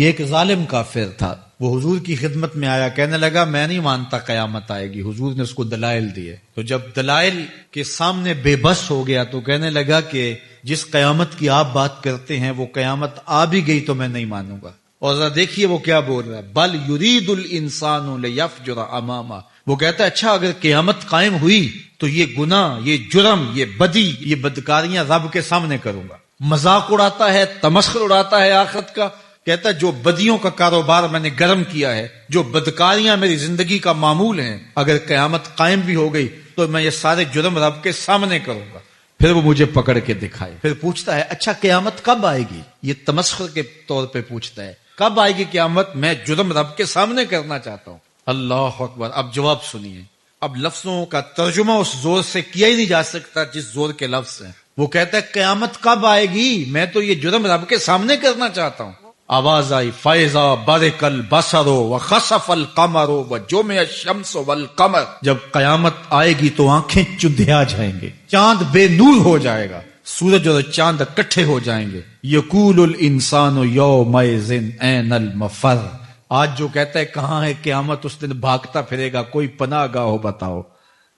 یہ ایک ظالم کافر تھا، وہ حضور کی خدمت میں آیا، کہنے لگا میں نہیں مانتا قیامت آئے گی۔ حضور نے اس کو دلائل دیے، تو جب دلائل کے سامنے بے بس ہو گیا تو کہنے لگا کہ جس قیامت کی آپ بات کرتے ہیں وہ قیامت آ بھی گئی تو میں نہیں مانوں گا۔ اور ذرا دیکھیے وہ کیا بول رہا ہے، بل یرید الانسان لیفجر امامہ، وہ کہتا ہے اچھا اگر قیامت قائم ہوئی تو یہ گناہ، یہ جرم، یہ بدی، یہ بدکاریاں رب کے سامنے کروں گا۔ مذاق اڑاتا ہے، تمسخر اڑاتا ہے آخرت کا، کہتا ہے جو بدیوں کا کاروبار میں نے گرم کیا ہے، جو بدکاریاں میری زندگی کا معمول ہیں، اگر قیامت قائم بھی ہو گئی تو میں یہ سارے جرم رب کے سامنے کروں گا۔ پھر وہ مجھے پکڑ کے دکھائے، پھر پوچھتا ہے اچھا قیامت کب آئے گی؟ یہ تمسخر کے طور پہ پوچھتا ہے کب آئے گی قیامت، میں جرم رب کے سامنے کرنا چاہتا ہوں۔ اللہ اکبر۔ اب جواب سنیے، اب لفظوں کا ترجمہ اس زور سے کیا ہی نہیں جا سکتا جس زور کے لفظ ہیں۔ وہ کہتا ہے قیامت کب آئے گی، میں تو یہ جرم رب کے سامنے کرنا چاہتا ہوں۔ آواز آئی فَإِذَا بَرِقَ الْبَصَرُ وَخَسَفَ الْقَمَرُ وَجُمِعَ الشَّمْسُ وَالْقَمَرُ، جب قیامت آئے گی تو آنکھیں چندھیا جائیں گے، چاند بے نور ہو جائے گا، سورج اور چاند اکٹھے ہو جائیں گے۔ یقول الانسان یومئذ این المفر، آج جو کہتا ہے کہاں ہے قیامت، اس دن بھاگتا پھرے گا، کوئی پناہ گاہ ہو بتاؤ،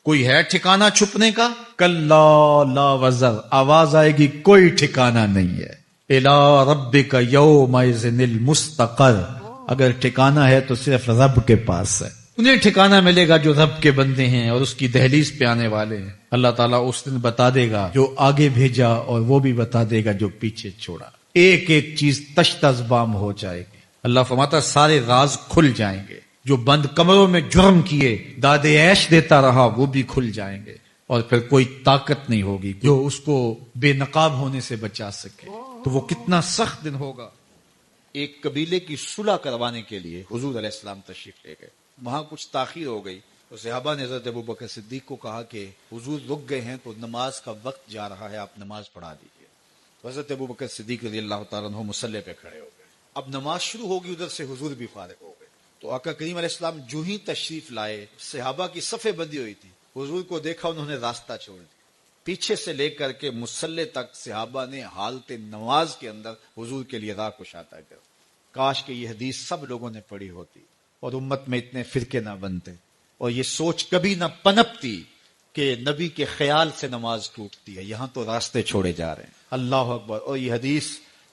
کوئی ہے ٹھکانہ چھپنے کا؟ کلا لا وزر، آواز آئے گی کوئی ٹھکانہ نہیں ہے۔ الی ربک یومئذ المستقر، اگر ٹھکانہ ہے تو صرف رب کے پاس ہے، انہیں ٹھکانہ ملے گا جو رب کے بندے ہیں اور اس کی دہلیز پہ آنے والے ہیں۔ اللہ تعالیٰ اس دن بتا دے گا جو آگے بھیجا اور وہ بھی بتا دے گا جو پیچھے چھوڑا، ایک ایک چیز تشت ازبام ہو جائے گی۔ اللہ فرماتا سارے راز کھل جائیں گے، جو بند کمروں میں جرم کیے داد عیش دیتا رہا وہ بھی کھل جائیں گے، اور پھر کوئی طاقت نہیں ہوگی جو اس کو بے نقاب ہونے سے بچا سکے۔ تو وہ کتنا سخت دن ہوگا۔ ایک قبیلے کی صلح کروانے کے لیے حضور علیہ السلام تشریف لے گئے، وہاں کچھ تاخیر ہو گئی تو صحابہ نے حضرت ابوبکر صدیق کو کہا کہ حضور رک گئے ہیں تو نماز کا وقت جا رہا ہے، آپ نماز پڑھا دیجیے۔ تو حضرت ابوبکر صدیق رضی اللہ تعالیٰ عنہ مصلی پہ کھڑے ہو گئے، اب نماز شروع ہوگی، ادھر سے حضور بھی فارغ ہو گئے۔ تو آقا کریم علیہ السلام جو ہی تشریف لائے، صحابہ کی صفیں بندی ہوئی تھی، حضور کو دیکھا انہوں نے راستہ چھوڑ دیا، پیچھے سے لے کر کے مصلی تک صحابہ نے حالت نماز کے اندر حضور کے لیے راہ کشادہ کر۔ کاش کہ یہ حدیث سب لوگوں نے پڑھی ہوتی اور امت میں اتنے فرقے نہ بنتے، اور یہ سوچ کبھی نہ پنپتی کہ نبی کے خیال سے نماز ٹوٹتی ہے، یہاں تو راستے چھوڑے جا رہے ہیں۔ اللہ اکبر۔ اور یہ حدیث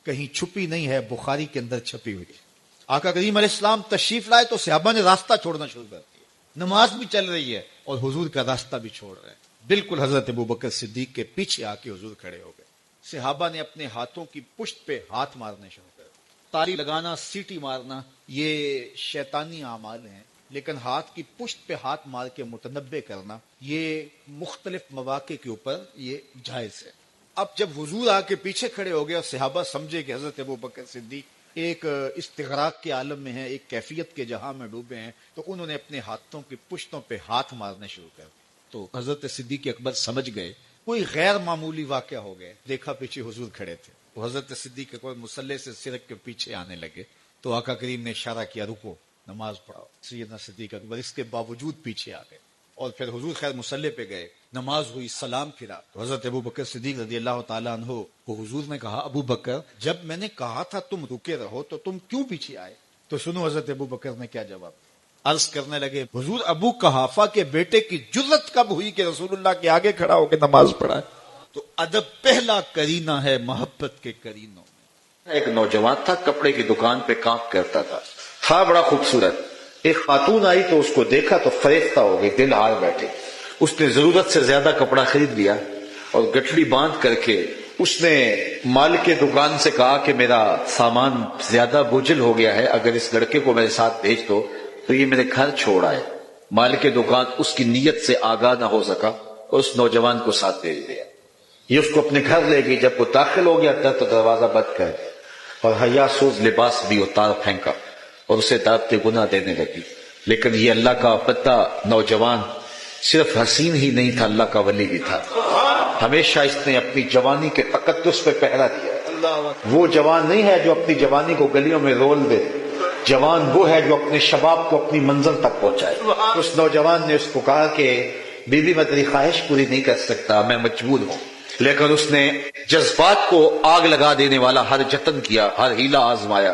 کہیں چھپی نہیں ہے، بخاری کے اندر چھپی ہوئی ہے۔ آقا کریم علیہ السلام تشریف لائے تو صحابہ نے راستہ چھوڑنا شروع کر دیا، نماز بھی چل رہی ہے اور حضور کا راستہ بھی چھوڑ رہے ہیں۔ بالکل حضرت ابوبکر صدیق کے پیچھے آ کے حضور کھڑے ہو گئے، صحابہ نے اپنے ہاتھوں کی پشت پہ ہاتھ مارنے شروع کر دیا۔ تالی لگانا، سیٹی مارنا یہ شیطانی اعمال ہیں، لیکن ہاتھ کی پشت پہ ہاتھ مار کے متنبع کرنا یہ مختلف مواقع کے اوپر یہ جائز ہے۔ اب جب حضور آ کے پیچھے کھڑے ہو گئے اور صحابہ سمجھے کہ حضرت ابوبکر صدیق ایک استغراق کے عالم میں ہیں، ایک کیفیت کے جہاں میں ڈوبے ہیں، تو انہوں نے اپنے ہاتھوں کی پشتوں پہ ہاتھ مارنے شروع کر دیے۔ تو حضرت صدیق اکبر سمجھ گئے کوئی غیر معمولی واقعہ ہو گیا، دیکھا پیچھے حضور کھڑے تھے، تو حضرت صدیق اکبر مصلی سے سرک کے پیچھے آنے لگے، تو آقا کریم نے اشارہ کیا رکو، نماز پڑھاؤ۔ سیدنا صدیق اکبر اس کے باوجود پیچھے آ گئے، اور پھر حضور خیر مصلی پہ گئے، نماز ہوئی، سلام پھرا، تو حضرت ابوبکر صدیق رضی اللہ تعالیٰ عنہ کو حضور نے کہا ابوبکر جب میں نے کہا تھا تم رکے رہو تو تم کیوں پیچھے آئے؟ تو سنو حضرت ابوبکر نے کیا جواب دیا۔ عرض کرنے لگے حضور ابو قحافہ کے بیٹے کی جرت کب ہوئی کہ رسول اللہ کے آگے کھڑا ہو کے نماز پڑھائے؟ تو ادب پہلا کرینہ ہے محبت کے کرینوں میں۔ ایک نوجوان تھا، کپڑے کی دکان پہ کام کرتا تھا بڑا خوبصورت۔ ایک خاتون آئی تو اس کو دیکھا تو فریفتہ ہو گئی، دل ہار بیٹھے۔ اس نے ضرورت سے زیادہ کپڑا خرید لیا اور گٹھڑی باندھ کر کے اس نے مالک کے دکان سے کہا کہ میرا سامان زیادہ بوجھل ہو گیا ہے، اگر اس لڑکے کو میرے ساتھ بھیج دو تو یہ میرے گھر چھوڑ آئے۔ مالک دکان اس کی نیت سے آگاہ نہ ہو سکا اور اس نوجوان کو ساتھ بھیج دیا۔ یہ اس کو اپنے گھر لے گئی، جب وہ داخل ہو گیا تو دروازہ بند کر دیا اور حیا سوز لباس بھی اتار پھینکا اور اسے دعوت گناہ دینے لگی۔ لیکن یہ اللہ کا بندہ نوجوان صرف حسین ہی نہیں تھا، اللہ کا ولی بھی تھا۔ ہمیشہ اس نے اپنی جوانی کے تقدس پہ پہرا دیا۔ وہ جوان نہیں ہے جو اپنی جوانی کو گلیوں میں رول دے، جوان وہ ہے جو اپنے شباب کو اپنی منزل تک پہنچائے۔ اس نوجوان نے اس کو کہا کہ بیوی میں تیری خواہش پوری نہیں کر سکتا، میں مجبور ہوں، لیکن اس نے جذبات کو آگ لگا دینے والا ہر جتن کیا، ہر ہیلا آزمایا،